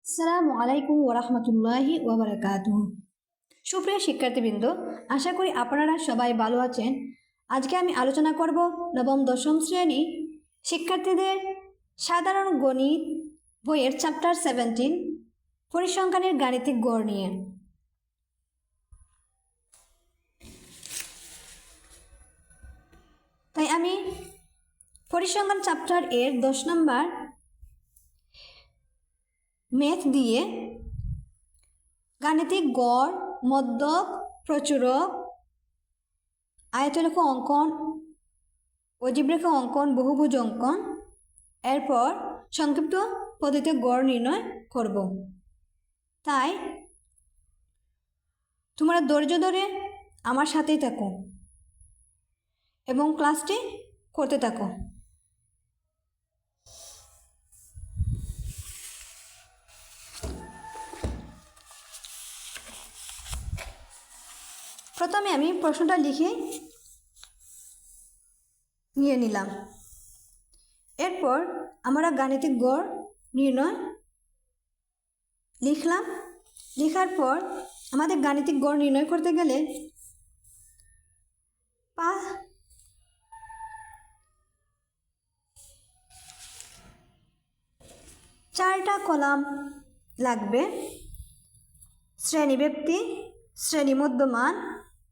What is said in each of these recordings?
আসসালামু আলাইকুম ওরহমতুল্লাহি ওবরাকাতুহু। সুপ্রিয় শিক্ষার্থীবৃন্দ, আশা করি আপনারা সবাই ভালো আছেন। আজকে আমি আলোচনা করব নবম দশম শ্রেণী শিক্ষার্থীদের সাধারণ গণিত বইয়ের চ্যাপ্টার 17 পরিসংখ্যানের গাণিতিক গড় নিয়ে। তাই আমি পরিসংখ্যান চ্যাপ্টার এর 10 নম্বর ম্যাথ দিয়ে গাণিতিক গড়, মদ্যক, প্রচুরক, আয়তরেখা অঙ্কন, অজীবরেখা অঙ্কন, বহুভুজ অঙ্কন, এরপর সংক্ষিপ্ত পদ্ধতিতে গড় নির্ণয় করব। তাই তোমরা ধৈর্য ধরে আমার সাথেই থাকো এবং ক্লাসটি করতে থাকো। প্রথমে আমি প্রশ্নটা লিখে নিয়ে নিলাম। এরপর আমরা গাণিতিক গড় নির্ণয় লিখলাম। লেখার পর আমাদের গাণিতিক গড় নির্ণয় করতে গেলে চারটা কলাম লাগবে: শ্রেণীব্যাপ্তি, শ্রেণী মধ্যমান,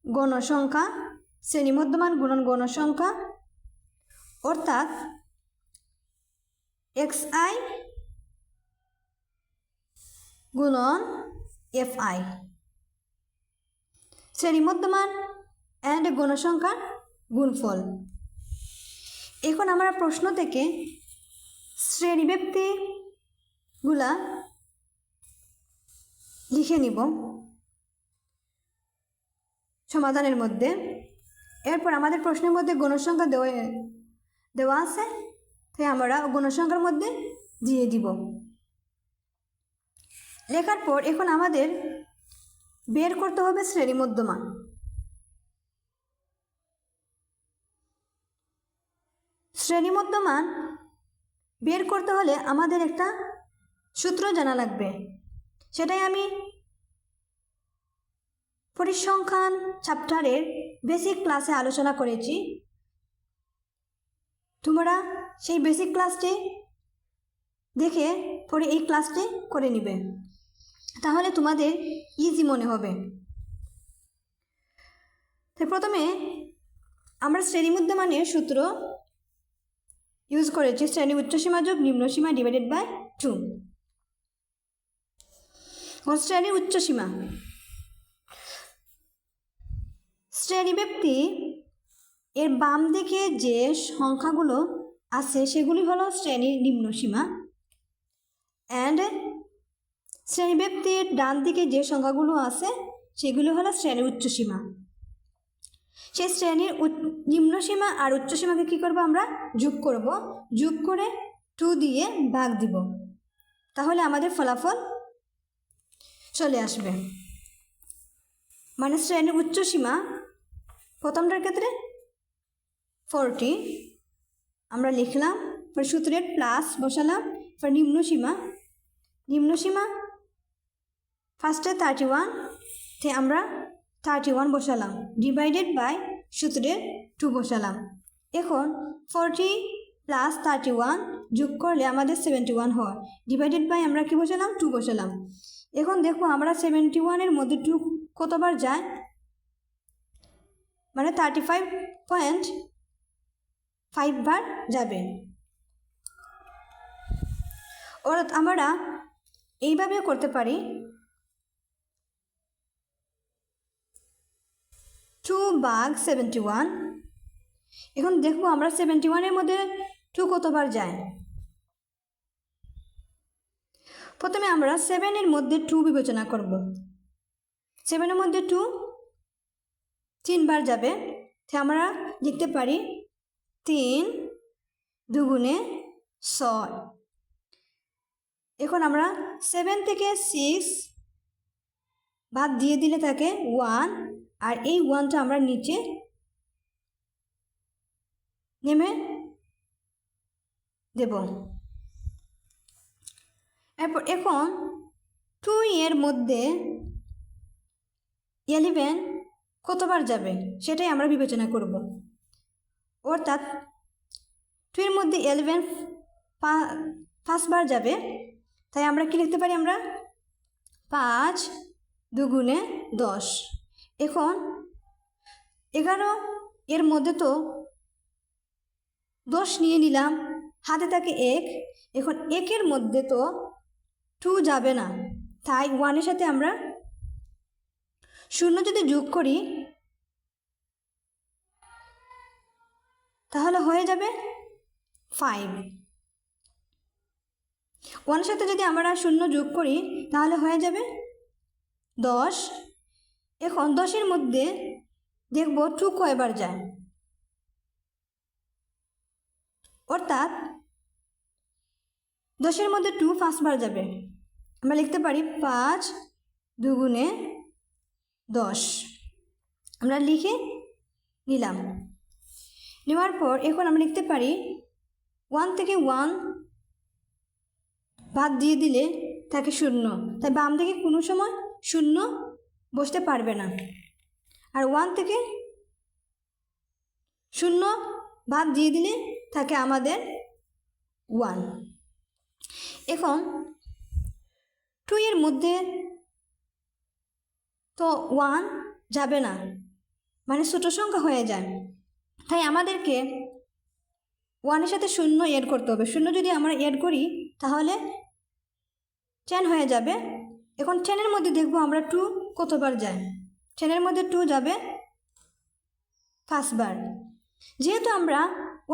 গণসংখ্যা, শ্রেণী মধ্যমান গুণন গণসংখ্যা, অর্থাৎ xi গুণন fi, শ্রেণী মধ্যমান অ্যান্ড গণসংখ্যার গুণফল। এখন আমরা প্রশ্ন থেকে শ্রেণীব্যাপ্তিগুলা লিখে নিব সমাধানের মধ্যে। এরপর আমাদের প্রশ্নের মধ্যে গণসংখ্যা দেওয়া আছে, তাই আমরা গণসংখ্যার মধ্যে দিয়ে দিব। লেখার পর এখন আমাদের বের করতে হবে শ্রেণী মধ্যমান। শ্রেণী মধ্যমান বের করতে হলে আমাদের একটা সূত্র জানা লাগবে। সেটাই আমি পরিসংখ্যান চ্যাপ্টারের বেসিক ক্লাসে আলোচনা করেছি। তোমরা সেই বেসিক ক্লাসটি দেখে পরে এই ক্লাসটি করে নিবে, তাহলে তোমাদের ইজি মনে হবে। তো প্রথমে আমরা শ্রেণী মধ্যমানের সূত্র ইউজ করেছি: শ্রেণী উচ্চসীমা যোগ নিম্নসীমা ডিভাইডেড বাই 2। শ্রেণীর উচ্চসীমা, শ্রেণীব্যাপ্তি এর বাম দিকে যে সংখ্যাগুলো আছে সেগুলি হলো শ্রেণীর নিম্নসীমা, অ্যান্ড শ্রেণীব্যাপ্তির ডান দিকে যে সংখ্যাগুলো আছে সেগুলো হলো শ্রেণীর উচ্চসীমা। সেই শ্রেণীর নিম্নসীমা আর উচ্চসীমাকে কী করবো, আমরা যোগ করব। যোগ করে 2 দিয়ে ভাগ দিব, তাহলে আমাদের ফলাফল চলে আসবে। মানে শ্রেণীর উচ্চসীমা প্রথমটার ক্ষেত্রে 40 আমরা লিখলাম, পরে সূত্রের প্লাস বসালাম। পরে নিম্নসীমা ফার্স্টে 31, তে আমরা 31 বসালাম, ডিভাইডেড বাই সূত্রের 2 বসালাম। এখন 40 প্লাস 31 যোগ করলে আমাদের 71 হয়, ডিভাইডেড বাই আমরা কি বসালাম, 2 বসালাম। এখন দেখো আমরা 71-এর মধ্যে 2 কতবার যায়, মানে 35.5 বার যাবে। অর্থাৎ আমরা এইভাবে করতে পারি: 2/71। এখন দেখবো আমরা 71-এর মধ্যে 2 কতবার যায়। প্রথমে আমরা 7-এর মধ্যে 2 বিবেচনা করব। 7-এর মধ্যে 2 3 বার যাবে, তাই আমরা লিখতে পারি 3 দুগুণে 6। এখন আমরা 7 থেকে 6 বাদ দিয়ে দিলে থাকে 1, আর এই 1টা আমরা নিচে নেমে দেব। এরপর এখন 2 এর মধ্যে 11 কতবার যাবে সেটাই আমরা বিবেচনা করব। অর্থাৎ 2 এর মধ্যে 11 5বার যাবে, তাই আমরা কি লিখতে পারি? আমরা 5 দুগুণে 10। এখন 11 এর মধ্যে তো 10 নিয়ে নিলাম, হাতে থাকে 1। এখন 1-এর মধ্যে তো 2 যাবে না, তাই 1-এর সাথে আমরা 0 যদি যোগ করি তাহলে হয়ে যাবে 5। 1-এর সাথে যদি আমরা 0 যোগ করি তাহলে হয়ে যাবে 10। এখন 10-এর মধ্যে দেখব 2 কয়বার যায়, অর্থাৎ 10-এর মধ্যে 2 5বার যাবে। আমরা লিখতে পারি 5 দুগুণে 10। আমরা লিখে নিলাম। নেওয়ার পর এখন আমরা লিখতে পারি 1 থেকে 1 বাদ দিয়ে দিলে থাকে 0, তাই বাম দিকে কোনো সময় 0 বসতে পারবে না। আর 1 থেকে 0 বাদ দিয়ে দিলে থাকে আমাদের 1। এখন 2 এর মধ্যে তো 1 যাবে না, মানে ছোট সংখ্যা হয়ে যায়, তাই আমাদেরকে 1-এর সাথে 0 এড করতে হবে। 0 যদি আমরা এড করি তাহলে 10 হয়ে যাবে। এখন 10-এর মধ্যে দেখব আমরা 2 কতবার যায়। 10-এর মধ্যে 2 যাবে 5বার। যেহেতু আমরা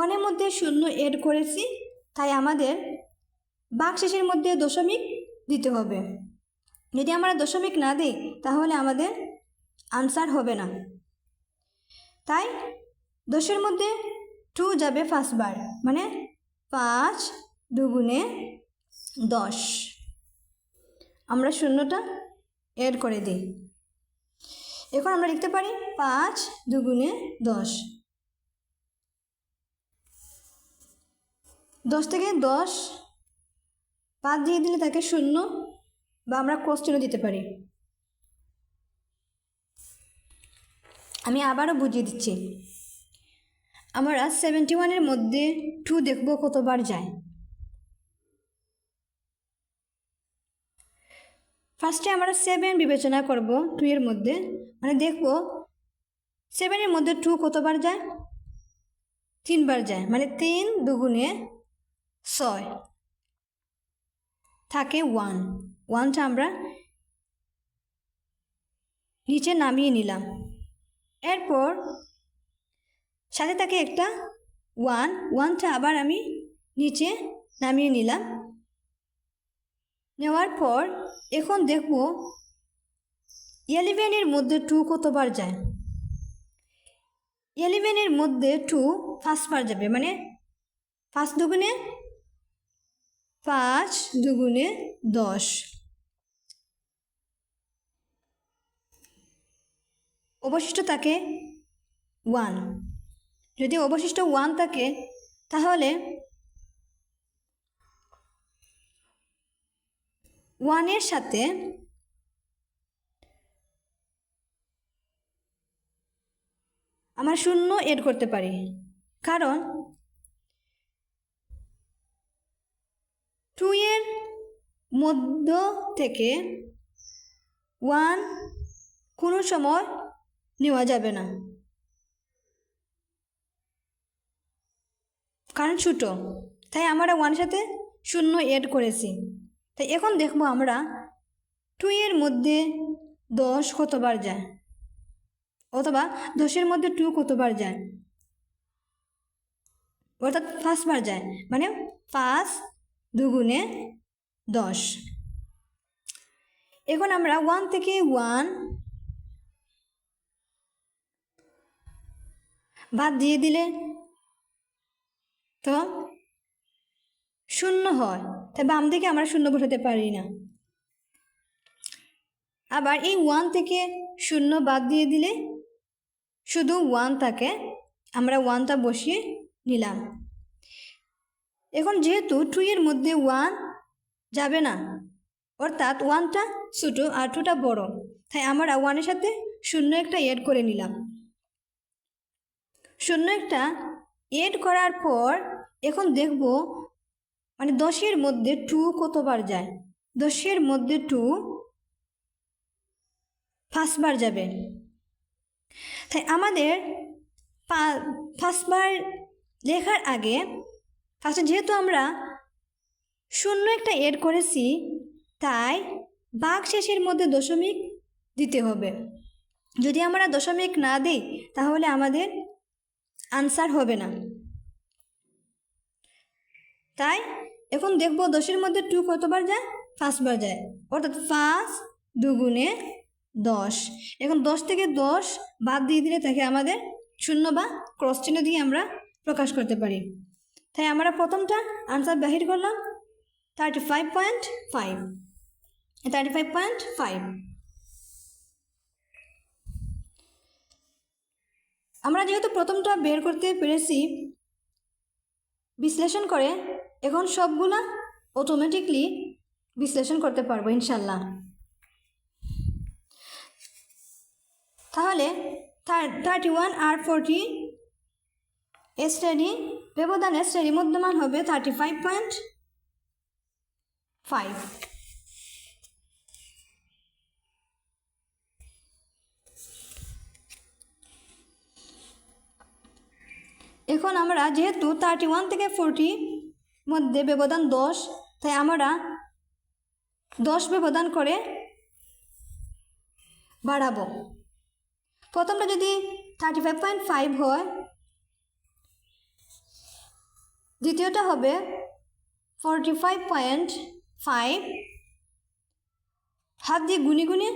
1-এর মধ্যে 0 এড করেছি, তাই আমাদের ভাগশেষের মধ্যে দশমিক দিতে হবে। যদি আমরা দশমিক না দিই তাহলে আমাদের আনসার হবে না। তাই 10-এর মধ্যে 2 যাবে 5বার, মানে 5 দুগুণে 10। আমরা 0টা এড করে দিই। এখন আমরা লিখতে পারি 5 দুগুণে 10। 10 থেকে 10 বাদ দিয়ে দিলে তাকে 0, বা আমরা ক্রস চিহ্ন দিতে পারি। আমি আবারও বুঝিয়ে দিচ্ছি। আমরা 71-এর মধ্যে 2 দেখব কতবার যায়। ফার্স্টে আমরা 7 বিবেচনা করব 2 এর মধ্যে, মানে দেখব 7-এর মধ্যে 2 কতবার যায়? 3বার যায়, মানে 3 দুগুণে 6 থাকে 1। 1টা আমরা নিচে নামিয়ে নিলাম। এরপর সাথে থাকে একটা 1টা আবার আমি নিচে নামিয়ে নিলাম। নেওয়ার পর এখন দেখব 11-এর মধ্যে 2 কতবার যায়। 11-এর মধ্যে 2 5বার যাবে, মানে 5 দুগুণে 10। অবশিষ্ট থাকে 1। যদি অবশিষ্ট 1 থাকে তাহলে 1-এর সাথে আমরা 0 এড করতে পারি, কারণ 2 এর মধ্য থেকে 1 কোনো সময় নেওয়া যাবে না, কারণ ছোটো, তাই আমরা 1-এর সাথে 0 এড করেছি। তাই এখন দেখব আমরা 2 এর মধ্যে 10 কতবার যায়, অথবা 10-এর মধ্যে 2 কতবার যায়, অর্থাৎ 5বার যায়, মানে 5 দুগুণে 10। এখন আমরা 1 থেকে 1 বাদ দিয়ে দিলে তো 0 হয়, তাই বাম দিকে আমরা 0 বসাতে পারি না। আবার এই 1 থেকে 0 বাদ দিয়ে দিলে শুধু 1 থাকে, আমরা 1টা বসিয়ে নিলাম। এখন যেহেতু 2 এর মধ্যে 1 যাবে না, অর্থাৎ 1টা ছোটো আর 2টা বড়, তাই আমরা 1-এর সাথে 0 একটা অ্যাড করে নিলাম। 0 একটা অ্যাড করার পর এখন দেখব মানে 10-এর মধ্যে 2 কতবার যায়। 10-এর মধ্যে 2 5 বার যাবে, তাই আমাদের 5 বার লেখার আগে ফার্স্টে যেহেতু আমরা 0 একটা অ্যাড করেছি, তাই ভাগ শেষের মধ্যে দশমিক দিতে হবে। যদি আমরা দশমিক না দিই তাহলে আমাদের আনসার হবে না। তাই এখন দেখব 10-এর মধ্যে 2 কতবার যায়, 5 বার যায়, অর্থাৎ 5 2 10। এখন 10 থেকে 10 বাদ দিয়ে দিলে তাকে আমাদের 0 বা ক্রস চিহ্ন দিয়ে আমরা প্রকাশ করতে পারি। তাই আমরা প্রথমটা আনসার বাহির করলাম 35.5। 35.5 আমরা যেহেতু প্রথমটা বের করতে পেরেছি বিশ্লেষণ করে, এখন সবগুলা অটোমেটিকলি বিশ্লেষণ করতে পারবো ইনশাল্লাহ। তাহলে 31 আর 40 শ্রেণী ব্যবধানের শ্রেণী মধ্যমান হবে 35.5। এখন আমরা যেহেতু 31 থেকে 40 মধ্যে ব্যবধান 10, তাই আমরা 10 ব্যবধান করে বাড়াবো। প্রথমটা যদি 35.5 হয়, দ্বিতীয়টা হবে 45.5। হাত দিয়ে গুনে গুনে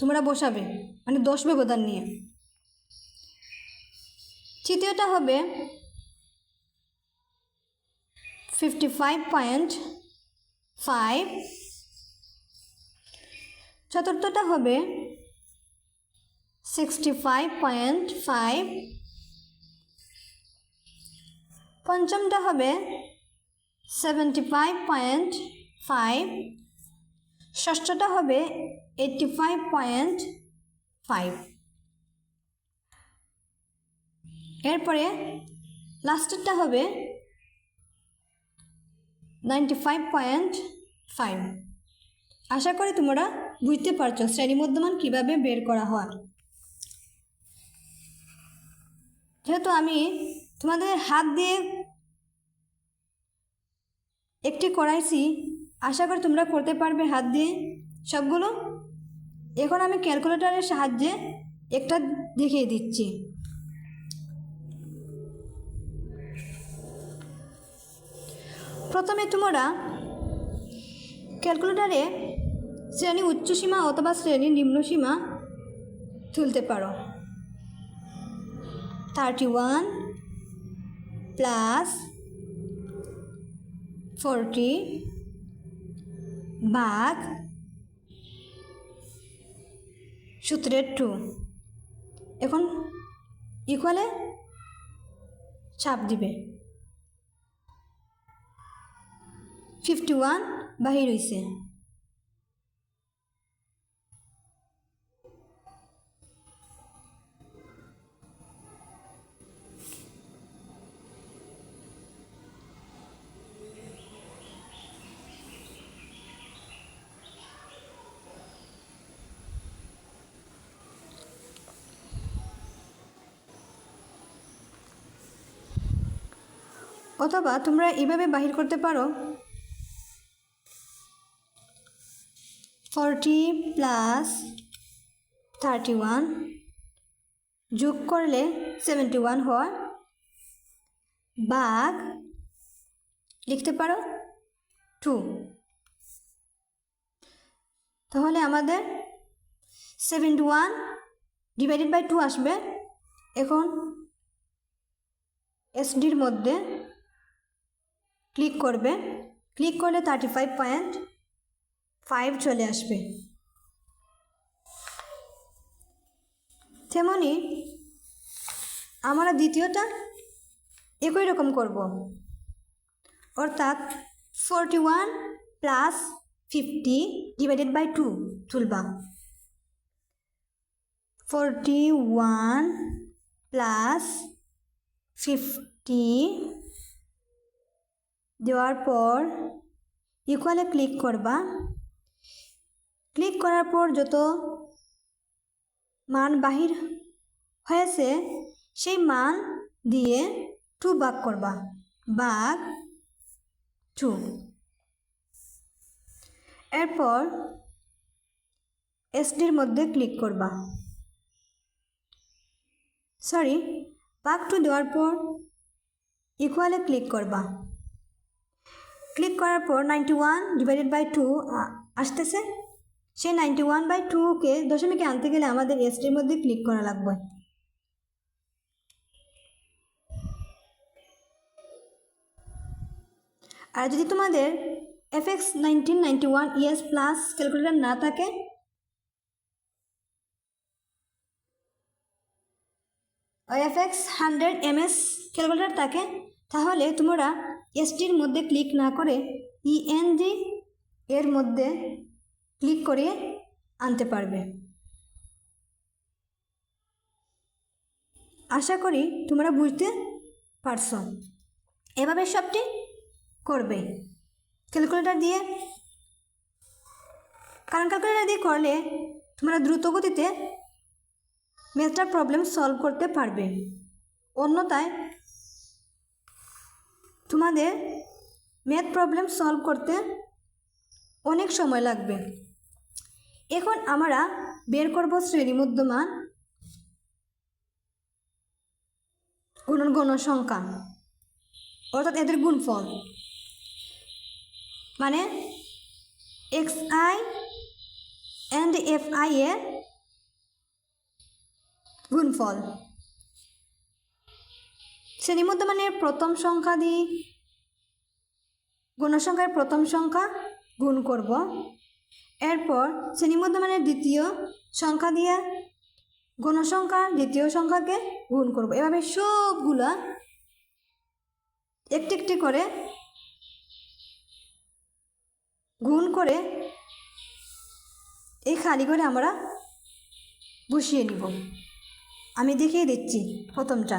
তোমরা বসাবে, মানে 10 ব্যবধান নিয়ে। তৃতীয়টা হবে 55.5। চতুর্থটা হবে 65.5। পঞ্চমটা হবে 75.5। ষষ্ঠটা হবে 85.5। এরপরে লাস্টেরটা হবে 95.5। আশা করি তোমরা বুঝতে পারছো শ্রেণী মধ্যমান কীভাবে বের করা হয়। যেহেতু আমি তোমাদের হাত দিয়ে একটি করাইছি, আশা করি তোমরা করতে পারবে হাত দিয়ে সবগুলো। এখন আমি ক্যালকুলেটরের সাহায্যে একটা দেখিয়ে দিচ্ছি। প্রথমে তোমরা ক্যালকুলেটরে শ্রেণী উচ্চসীমা অথবা শ্রেণী নিম্নসীমা তুলতে পারো। 31 প্লাস 40 ভাগ সূত্রের 2। এখন ইকুয়ালে চাপ দিবে। 51 বাহির হইছে। অথবা তোমরা এইভাবে বাহির করতে পারো 40 প্লাস 31 যোগ করলে 71 হয়, ভাগ লিখতে পারো 2। তাহলে আমাদের 71 ডিভাইডেড বাই 2 আসবে। এখন এসডির মধ্যে ক্লিক করবে, ক্লিক করলে 35.5 চলে আসবে। তেমনি আমরা দ্বিতীয়টা একই রকম করব, অর্থাৎ 41 প্লাস 50 divided by 2 তুলবা 41 প্লাস 50 দেওয়ার পর ইকুয়ালে ক্লিক করবা। ক্লিক করার পর যত মান বাহির হয়েছে সেই মান দিয়ে 2 ভাগ করবা, ভাগ 2। এরপর এসডির মধ্যে ক্লিক করবা, ভাগ 2 দেওয়ার পর ইকুয়ালে ক্লিক করবা। ক্লিক করার পর 91 ডিভাইডেড বাই 2 আসতেছে, সেই 91/2কে দশমিকে আনতে গেলে আমাদের এসডির মধ্যে ক্লিক করা লাগবে। আর যদি তোমাদের FX 1991 ES প্লাস ক্যালকুলেটর না থাকে, FX 100 MS ক্যালকুলেটর থাকে, তাহলে তোমরা এসডির মধ্যে ক্লিক না করে ENG এর মধ্যে ক্লিক করে আনতে পারবে। আশা করি তোমরা বুঝতে পারছো। এভাবে সবটি করবে ক্যালকুলেটর দিয়ে, কারণ ক্যালকুলেটর দিয়ে করলে তোমরা দ্রুত গতিতে ম্যাথটার প্রবলেম সলভ করতে পারবে। অন্যথায় তোমাদের ম্যাথ প্রবলেম সলভ করতে অনেক সময় লাগবে। এখন আমরা বের করব শ্রেণী মধ্যমান গুণন গণসংখ্যা, অর্থাৎ এদের গুণফল, মানে XI and FI এর গুণফল। শ্রেণী মধ্যমানের প্রথম সংখ্যা দিয়ে গণসংখ্যার প্রথম সংখ্যা গুণ করব, এরপর শ্রেণী মধ্যমানের দ্বিতীয় সংখ্যা দিয়ে গণসংখ্যার দ্বিতীয় সংখ্যাকে গুণ করব। এভাবে সবগুলা একটি একটি করে গুণ করে এই খালি করে আমরা বসিয়ে নিব। আমি দেখিয়ে দিচ্ছি প্রথমটা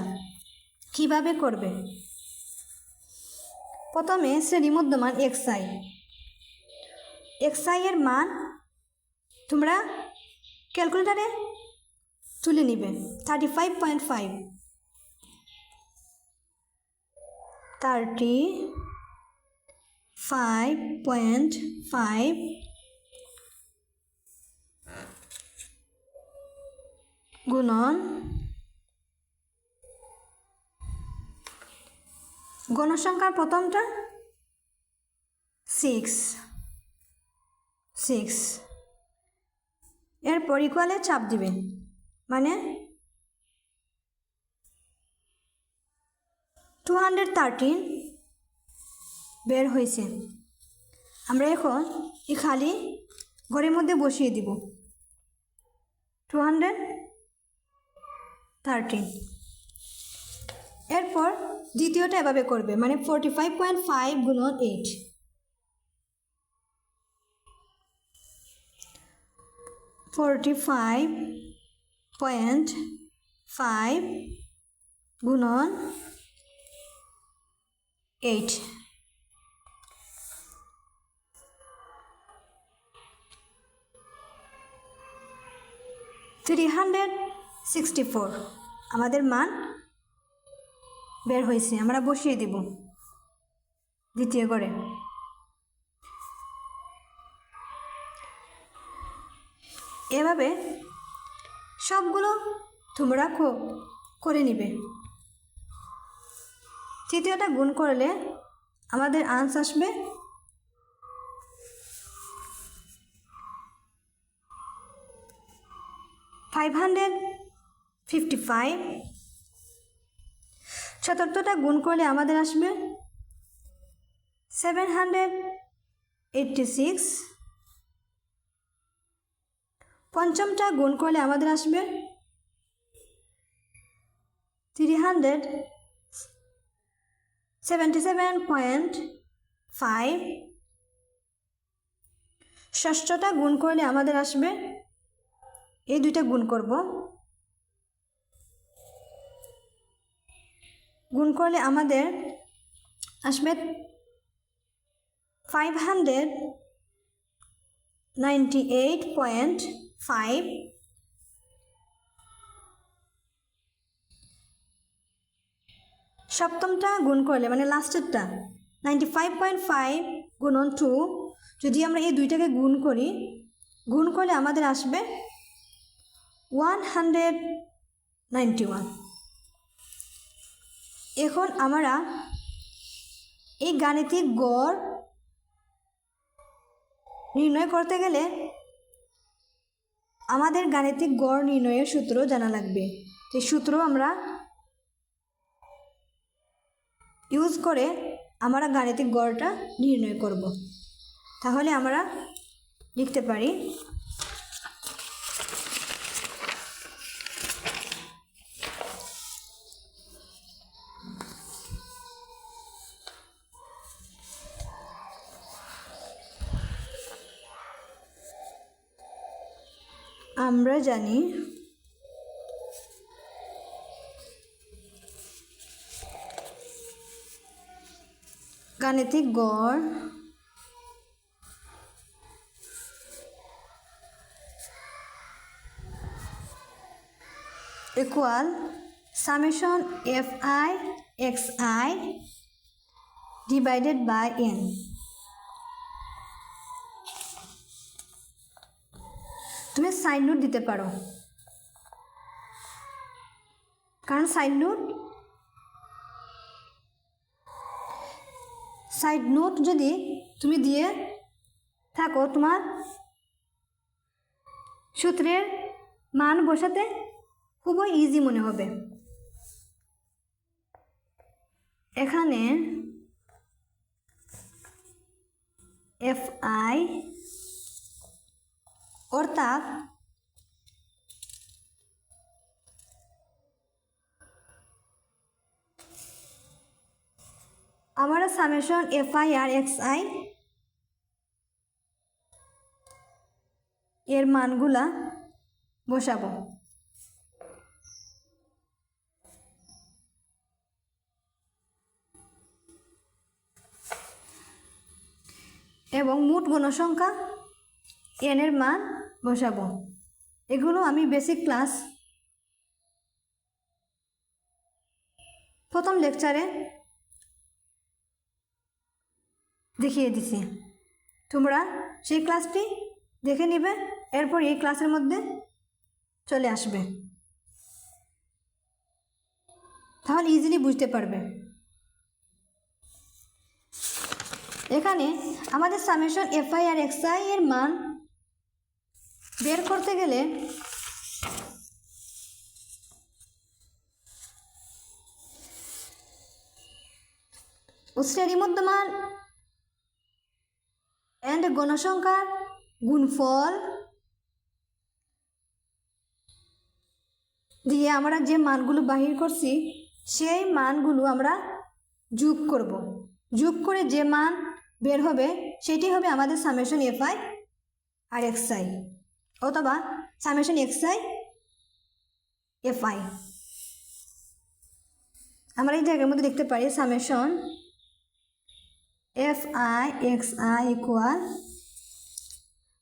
কিভাবে করবে। প্রথমে শ্রেণী মধ্যমান XI এর মান তোমরা ক্যালকুলেটরে তুলে নিবে 35.5 35.5 গুণন গণসংখ্যার প্রথমটা 6 এরপর ইকুয়ালে চাপ দিবে, মানে 213 বের হয়েছে। আমরা এখন এই খালি ঘরের মধ্যে বসিয়ে দিব 213। এরপর দ্বিতীয়টা এভাবে করবে, মানে 45.5 গুণন 8, 45.5 গুণন 8। $364 আমাদের মান বের হয়েছে। আমরা বসিয়ে দিব দ্বিতীয় করে। এভাবে সবগুলো তোমরা করে নিবে। তৃতীয়টা গুণ করলে আমাদের আনসার আসবে 555। চতুর্থটা গুণ করলে আমাদের আসবে 786। পঞ্চমটা গুণ করলে আমাদের আসবে 377.5। ষষ্ঠটা গুণ করলে আমাদের আসবে, এই দুইটা গুণ করব, গুণ করলে আমাদের আসবে 598.5। সপ্তমটা গুণ করলে মানে লাস্টেরটা 95.5 গুণন 2, যদি আমরা এই দুইটাকে গুণ করি, গুণ করলে আমাদের আসবে 191। এখন আমরা এই গাণিতিক গড় নির্ণয় করতে গেলে আমাদের গাণিতিক গড় নির্ণয়ের সূত্র জানা লাগবে। এই সূত্র আমরা ইউজ করে আমরা গাণিতিক গড়টা নির্ণয় করব। তাহলে আমরা লিখতে পারি আমরা জানি গাণিতিক গড় equal summation fi xi divided by n। তুমি সাইড নোট দিতে পারো, কারণ সাইড নোট যদি তুমি দিয়ে থাকো, তোমার সূত্রের মান বসাতে খুবই ইজি মনে হবে। এখানে fi অর্থাৎ আমরা সামেশন fi আর xi এর মানগুলা বসাবো। এবং মোট গণসংখ্যা n এর মান বসাবো। এগুলো আমি বেসিক ক্লাস প্রথম লেকচারে দেখিয়ে দিছি, তোমরা সেই ক্লাসটি দেখে নিবে, এরপর এই ক্লাসের মধ্যে চলে আসবে, তাহলে ইজিলি বুঝতে পারবে। এখানে আমাদের সামেশন fi আর xi এর মান বের করতে গেলে শ্রেণী মধ্যমান এন্ড গণসংখ্যার গুণফল দিয়ে আমরা যে মানগুলো বাহির করছি সেই মানগুলো আমরা যোগ করব। যোগ করে যে মান বের হবে সেটি হবে আমাদের সামেশন fi আর xi অথবা সামেশন xi fi। আমরা এই জায়গার মধ্যে দেখতে পারি সামেশন fi xi ইকুয়াল,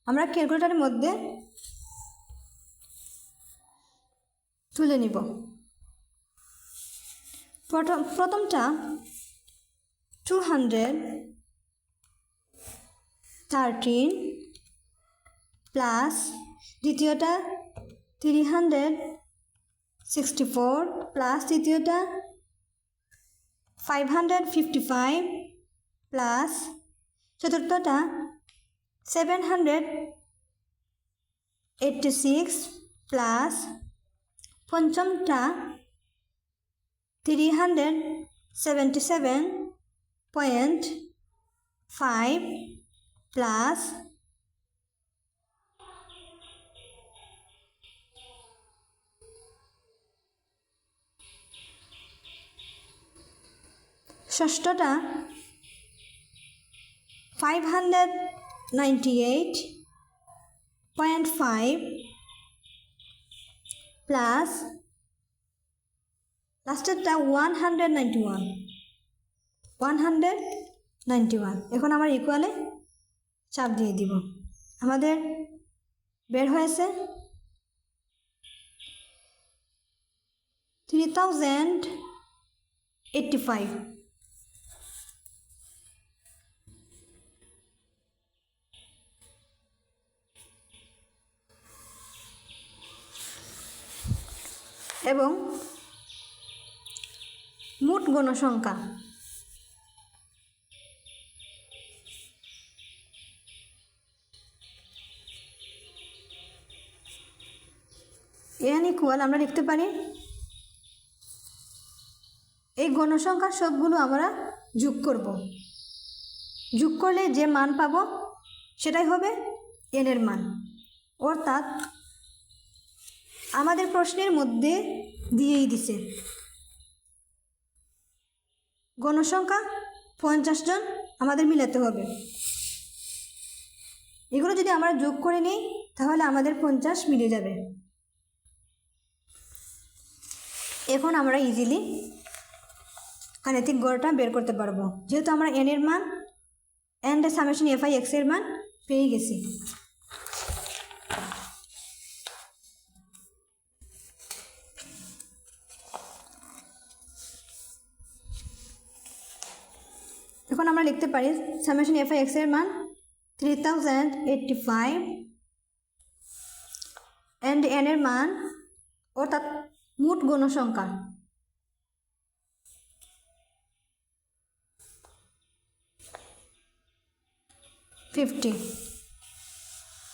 আমরা ক্যালকুলেটরের মধ্যে তুলে নিব। প্রথমটা 213 প্লাস দ্বিতীয়টা 364 প্লাস তৃতীয়টা 555 প্লাস চতুর্থটা 786 প্লাস পঞ্চমটা 377.5 প্লাস ষষ্ঠটা 598 0.5 প্লাস লাস্টেরটা 191 এখন আমার ইকুয়ালে চাপ দিয়ে দিব। আমাদের বের হয়েছে 3085। এবং মোট গণসংখ্যা n ইকুয়াল আমরা লিখতে পারি এই গণসংখ্যা সবগুলো আমরা যোগ করব। যোগ করলে যে মান পাব সেটাই হবে n এর মান। অর্থাৎ আমাদের প্রশ্নের মধ্যে দিয়েই দিছে গণসংখ্যা 50 জন আমাদের মিলাতে হবে। এগুলো যদি আমরা যোগ করে নিই তাহলে আমাদের 50 মিলে যাবে। এখন আমরা ইজিলি গাণিতিক গড়টা বের করতে পারবো, যেহেতু আমরা n এর মান and সামেশন f(i)(x) এর মান পেয়ে গেছি। এখন আমরা লিখতে পারি সামেশন f(i)(x) এর মান 3085 and n এর মান অর্থাৎ মোট গণসংখ্যা 50।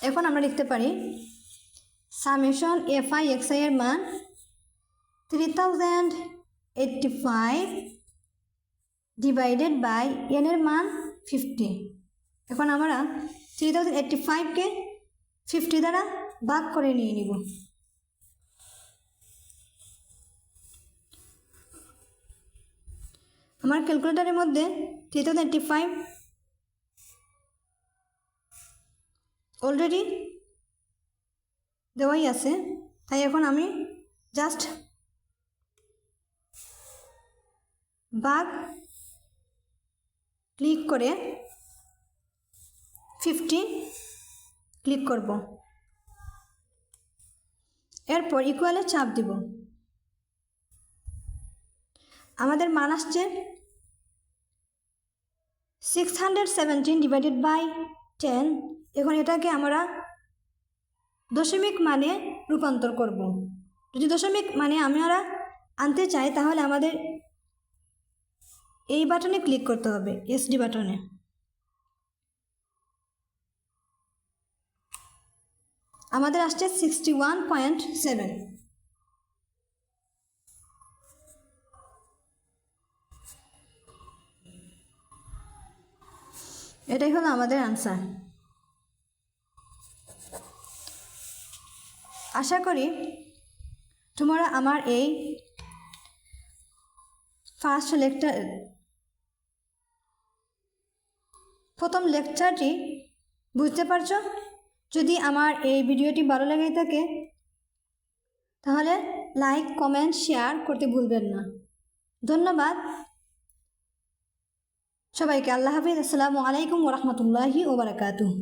এখন আমরা লিখতে পারি সামেশন f(i)(xi) এর মান 3085 ডিভাইডেড বাই n এর মান 50। এখন আমরা 3085কে 50 দ্বারা ভাগ করে নিয়ে নিব। আমার ক্যালকুলেটরের মধ্যে 3085 অলরেডি দেওয়াই আছে, তাই এখন আমি জাস্ট ভাগ ক্লিক করে 50 ক্লিক করব। এরপর ইকুয়ালে চাপ দিব। আমাদের মান আসছে 617 ডিভাইডেড বাই 10। এখন এটাকে আমরা দশমিক মানে রূপান্তর করব। যদি দশমিক মানে আমরা আনতে চাই তাহলে আমাদের এই বাটনে ক্লিক করতে হবে, এসডি বাটনে। আমাদের আসছে 61.7। এটাই হলো আমাদের আনসার। আশা করি তোমরা আমার এই প্রথম লেকচারটি বুঝতে পারছো। যদি আমার এই ভিডিওটি ভালো লেগে থাকে তাহলে লাইক, কমেন্ট, শেয়ার করতে ভুলবেন না। ধন্যবাদ সবাইকে। আল্লাহ হাফিজ। আসসালামু আলাইকুম ওয়া রাহমাতুল্লাহি ওয়া বারাকাতুহু।